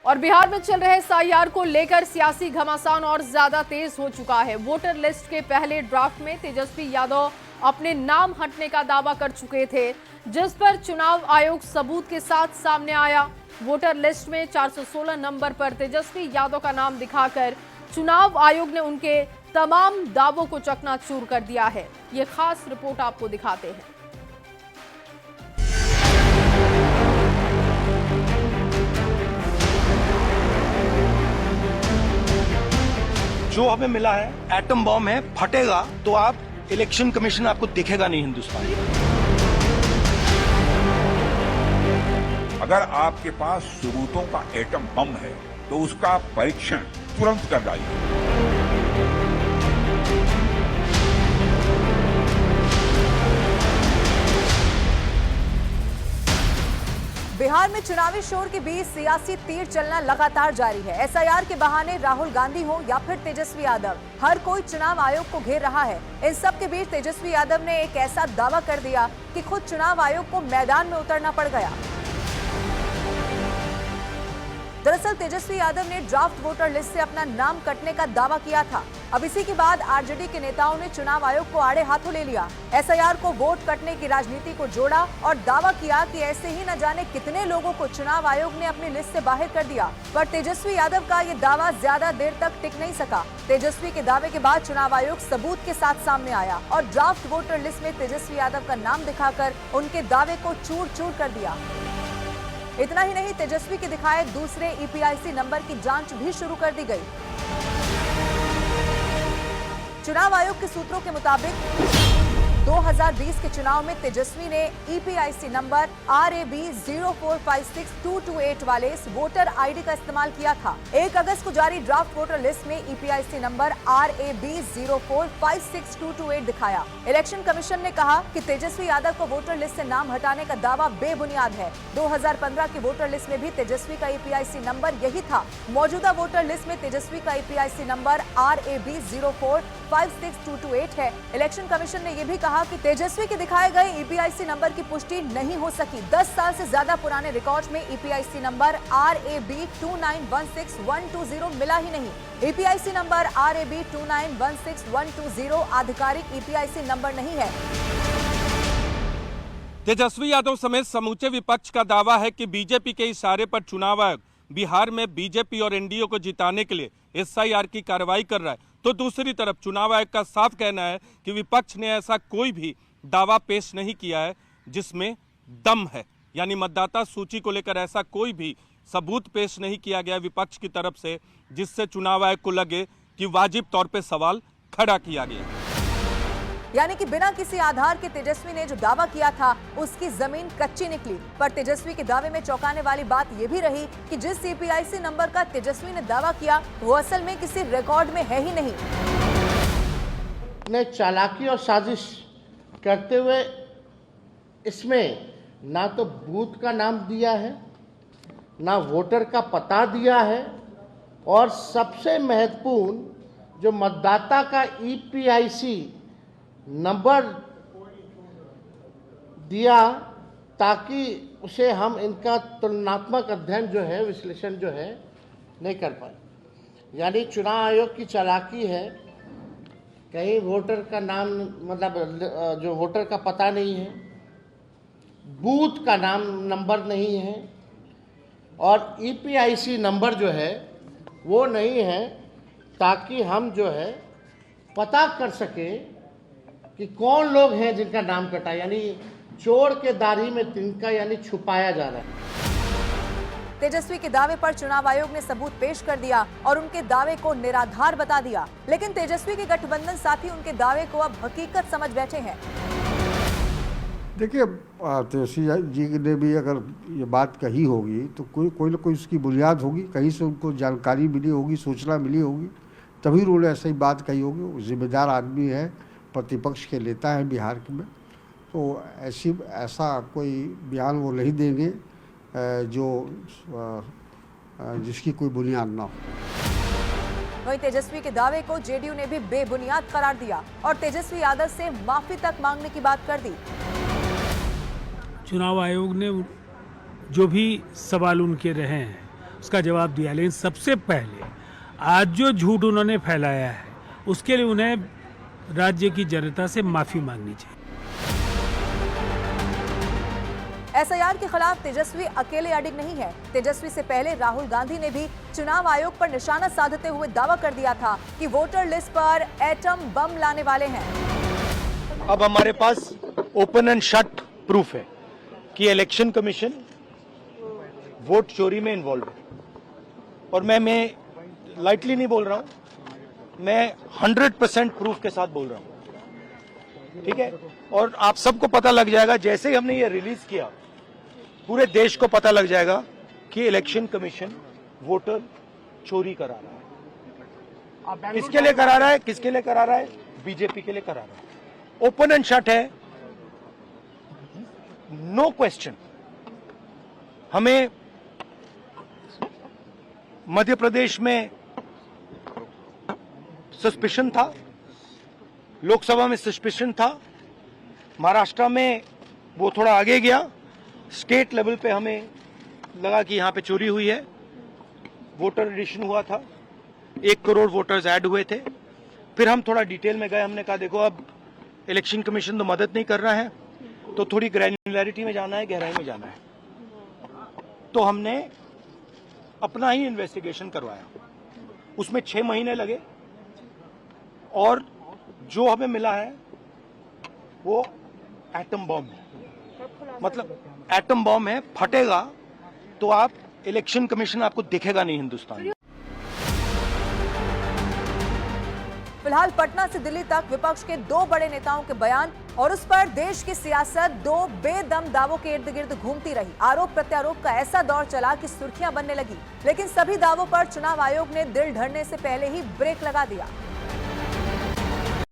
और बिहार में चल रहे एसआईआर को लेकर सियासी घमासान और ज्यादा तेज हो चुका है। वोटर लिस्ट के पहले ड्राफ्ट में तेजस्वी यादव अपने नाम हटने का दावा कर चुके थे, जिस पर चुनाव आयोग सबूत के साथ सामने आया। वोटर लिस्ट में 416 नंबर पर तेजस्वी यादव का नाम दिखाकर चुनाव आयोग ने उनके तमाम दावों को चकनाचूर कर दिया है। ये खास रिपोर्ट आपको दिखाते हैं। जो हमें मिला है एटम बॉम्ब है, फटेगा तो आप इलेक्शन कमीशन आपको दिखेगा नहीं हिंदुस्तान में। अगर आपके पास सबूतों का एटम बम है तो उसका परीक्षण तुरंत कर डालिए। बिहार में चुनावी शोर के बीच सियासी तीर चलना लगातार जारी है। एसआईआर के बहाने राहुल गांधी हो या फिर तेजस्वी यादव, हर कोई चुनाव आयोग को घेर रहा है। इन सब के बीच तेजस्वी यादव ने एक ऐसा दावा कर दिया कि खुद चुनाव आयोग को मैदान में उतरना पड़ गया। दरअसल तेजस्वी यादव ने ड्राफ्ट वोटर लिस्ट से अपना नाम कटने का दावा किया था। अब इसी के बाद आरजेडी के नेताओं ने चुनाव आयोग को आड़े हाथों ले लिया। एसआईआर को वोट कटने की राजनीति को जोड़ा और दावा किया कि ऐसे ही न जाने कितने लोगों को चुनाव आयोग ने अपनी लिस्ट से बाहर कर दिया। पर तेजस्वी यादव का ये दावा ज्यादा देर तक टिक नहीं सका। तेजस्वी के दावे के बाद चुनाव आयोग सबूत के साथ सामने आया और ड्राफ्ट वोटर लिस्ट में तेजस्वी यादव का नाम दिखाकर उनके दावे को चूर चूर कर दिया। इतना ही नहीं, तेजस्वी के दिखाए दूसरे ईपीआईसी नंबर की जांच भी शुरू कर दी गई। चुनाव आयोग के सूत्रों के मुताबिक 2020 के चुनाव में तेजस्वी ने ईपीआईसी नंबर RAB 0456228 वाले इस वोटर आईडी का इस्तेमाल किया था। 1 अगस्त को जारी ड्राफ्ट वोटर लिस्ट में ईपीआईसी नंबर RAB 0456228 दिखाया। इलेक्शन कमीशन ने कहा कि तेजस्वी यादव को वोटर लिस्ट से नाम हटाने का दावा बेबुनियाद है। 2015 की वोटर लिस्ट में भी तेजस्वी का ईपीआईसी नंबर यही था। मौजूदा वोटर लिस्ट में तेजस्वी का ईपीआईसी नंबर RAB 0456228 है। इलेक्शन कमीशन ने यह भी कहा कि तेजस्वी के दिखाए गए ईपीआईसी नंबर की पुष्टि नहीं हो सकी। 10 साल से ज्यादा पुराने रिकॉर्ड में ईपीआईसी नंबर RAB 2916120 मिला ही नहीं। ईपीआईसी नंबर RAB 2916120 आधिकारिक ईपीआईसी नंबर नहीं है। तेजस्वी यादव समेत समूचे विपक्ष का दावा है कि बीजेपी के इशारे पर चुनाव आयोग बिहार में बीजेपी और एनडीए को जिताने के लिए एसआईआर की कार्रवाई कर रहा है। तो दूसरी तरफ चुनाव आयोग का साफ कहना है कि विपक्ष ने ऐसा कोई भी दावा पेश नहीं किया है जिसमें दम है, यानी मतदाता सूची को लेकर ऐसा कोई भी सबूत पेश नहीं किया गया विपक्ष की तरफ से जिससे चुनाव आयोग को लगे कि वाजिब तौर पे सवाल खड़ा किया गया। यानी कि बिना किसी आधार के तेजस्वी ने जो दावा किया था उसकी जमीन कच्ची निकली। पर तेजस्वी के दावे में चौंकाने वाली बात यह भी रही कि जिस ईपीआईसी नंबर का तेजस्वी ने दावा किया वो असल में किसी रिकॉर्ड में है ही नहीं। ने चालाकी और साजिश करते हुए इसमें ना तो बूथ का नाम दिया है, ना वोटर का पता दिया है, और सबसे महत्वपूर्ण जो मतदाता का ईपीआईसी नंबर दिया ताकि उसे हम इनका तुलनात्मक अध्ययन जो है, विश्लेषण जो है नहीं कर पाए। यानी चुनाव आयोग की चालाकी है, कहीं वोटर का नाम मतलब जो वोटर का पता नहीं है, बूथ का नाम नंबर नहीं है और ईपीआईसी नंबर जो है वो नहीं है, ताकि हम जो है पता कर सके कि कौन लोग हैं जिनका नाम कटा। यानी चोर के दाढ़ी में तिनका, यानी छुपाया जा रहा है। तेजस्वी के दावे पर चुनाव आयोग ने सबूत पेश कर दिया और उनके दावे को निराधार बता दिया। लेकिन तेजस्वी के गठबंधन साथी उनके दावे को अब हकीकत समझ बैठे हैं। देखिए, तेजस्वी जी ने भी अगर ये बात कही होगी तो कोई ना कोई उसकी बुनियाद होगी, कहीं से उनको जानकारी मिली होगी, सूचना मिली होगी, तभी उन्होंने ऐसी बात कही होगी। वो जिम्मेदार आदमी है, प्रतिपक्ष के नेता है बिहार में, तो ऐसा कोई बयान वो नहीं देंगे जो जिसकी कोई बुनियाद ना हो। वहीं तेजस्वी के दावे को जेडीयू ने भी बेबुनियाद करार दिया और तेजस्वी यादव से माफी तक मांगने की बात कर दी। चुनाव आयोग ने जो भी सवाल उनके रहे हैं उसका जवाब दिया। लेकिन सबसे पहले आज जो झूठ उन्होंने फैलाया है उसके लिए उन्हें राज्य की जनता से माफी मांगनी चाहिए। एसआईआर के खिलाफ तेजस्वी अकेले अडिग नहीं है। तेजस्वी से पहले राहुल गांधी ने भी चुनाव आयोग पर निशाना साधते हुए दावा कर दिया था कि वोटर लिस्ट पर एटम बम लाने वाले हैं। अब हमारे पास ओपन एंड शट प्रूफ है कि इलेक्शन कमीशन वोट चोरी में इन्वॉल्व है, और मैं लाइटली नहीं बोल रहा हूं, मैं 100% प्रूफ के साथ बोल रहा हूं, ठीक है। और आप सबको पता लग जाएगा, जैसे ही हमने ये रिलीज किया पूरे देश को पता लग जाएगा कि इलेक्शन कमीशन वोटर चोरी करा रहा है। किसके लिए करा रहा है? किसके लिए करा रहा है? बीजेपी के लिए करा रहा है। ओपन एंड शट है, नो क्वेश्चन। हमें मध्य प्रदेश में सस्पिशन था, लोकसभा में सस्पिशन था, महाराष्ट्र में वो थोड़ा आगे गया, स्टेट लेवल पे हमें लगा कि यहां पे चोरी हुई है। वोटर एडिशन हुआ था, 1 करोड़ वोटर्स ऐड हुए थे। फिर हम थोड़ा डिटेल में गए, हमने कहा देखो अब इलेक्शन कमीशन तो मदद नहीं कर रहा है, तो थोड़ी ग्रैन्युलैरिटी में जाना है, गहराई में जाना है। तो हमने अपना ही इन्वेस्टिगेशन करवाया, उसमें 6 महीने लगे, और जो हमें मिला है वो एटम बॉम्ब है। मतलब एटम बॉम्ब है, फटेगा तो आप इलेक्शन कमीशन आपको दिखेगा नहीं हिंदुस्तान में। फिलहाल पटना से दिल्ली तक विपक्ष के 2 बड़े नेताओं के बयान और उस पर देश की सियासत 2 बेदम दावों के इर्द गिर्द घूमती रही। आरोप प्रत्यारोप का ऐसा दौर चला कि सुर्खियां बनने लगी, लेकिन सभी दावों पर चुनाव आयोग ने दिल ढरने से पहले ही ब्रेक लगा दिया।